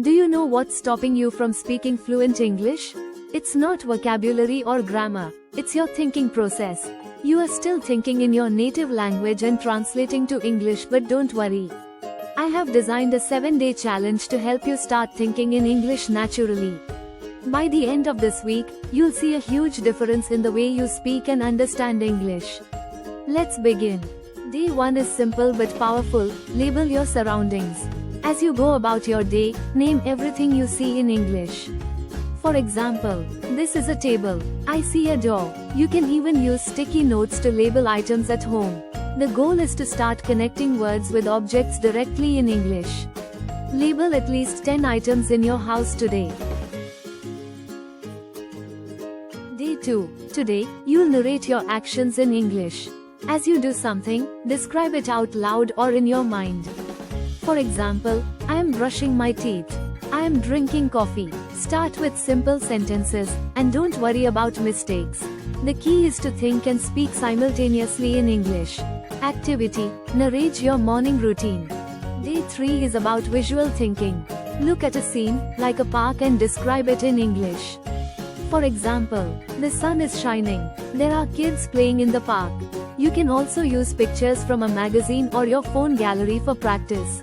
Do you know what's stopping you from speaking fluent English? It's not vocabulary or grammar, it's your thinking process. You are still thinking in your native language and translating to English, but don't worry. I have designed a 7-day challenge to help you start thinking in English naturally. By the end of this week, you'll see a huge difference in the way you speak and understand English. Let's begin. Day 1 is simple but powerful. Label your surroundings. As you go about your day, name everything you see in English. For example, this is a table. I see a door. You can even use sticky notes to label items at home. The goal is to start connecting words with objects directly in English. Label at least 10 items in your house today. Day 2. Today, you'll narrate your actions in English. As you do something, describe it out loud or in your mind. For example, I am brushing my teeth. I am drinking coffee. Start with simple sentences, and don't worry about mistakes. The key is to think and speak simultaneously in English. Activity: narrate your morning routine. Day 3 is about visual thinking. Look at a scene, like a park, and describe it in English. For example, the sun is shining. There are kids playing in the park. You can also use pictures from a magazine or your phone gallery for practice.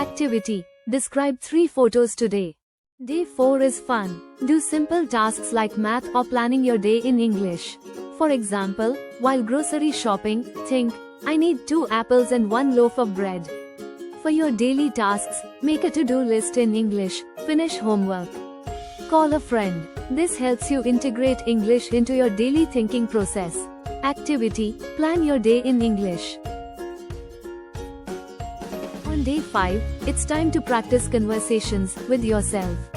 Activity: describe 3 photos today. Day 4 is fun. Do simple tasks like math or planning your day in English. For example, while grocery shopping, think, I need 2 apples and 1 loaf of bread. For your daily tasks, make a to-do list in English. Finish homework. Call a friend. This helps you integrate English into your daily thinking process. Activity: plan your day in English. On day 5, it's time to practice conversations with yourself.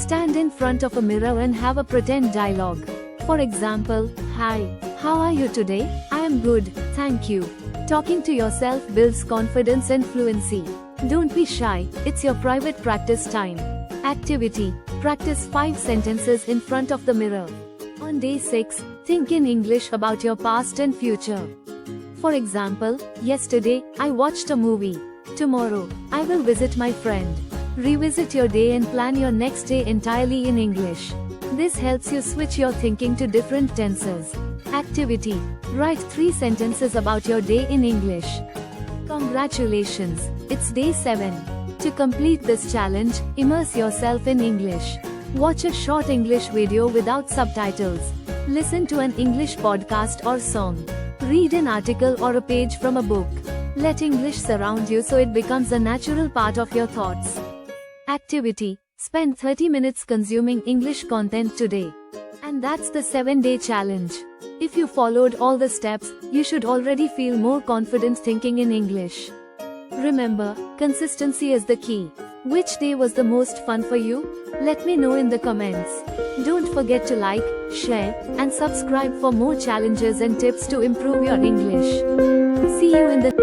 Stand in front of a mirror and have a pretend dialogue. For example, Hi, how are you today? I am good, thank you. Talking to yourself builds confidence and fluency. Don't be shy, it's your private practice time. Activity: practice 5 sentences in front of the mirror. On day 6, think in English about your past and future. For example, yesterday, I watched a movie. Tomorrow, I will visit my friend. Revisit your day and plan your next day entirely in English. This helps you switch your thinking to different tenses. Activity: write 3 sentences about your day in English. Congratulations, it's day 7. To complete this challenge, immerse yourself in English. Watch a short English video without subtitles. Listen to an English podcast or song. Read an article or a page from a book. Let English surround you so it becomes a natural part of your thoughts. Activity: spend 30 minutes consuming English content today. And that's the 7-day challenge. If you followed all the steps, you should already feel more confident thinking in English. Remember, consistency is the key. Which day was the most fun for you? Let me know in the comments. Don't forget to like, share, and subscribe for more challenges and tips to improve your English. See you in the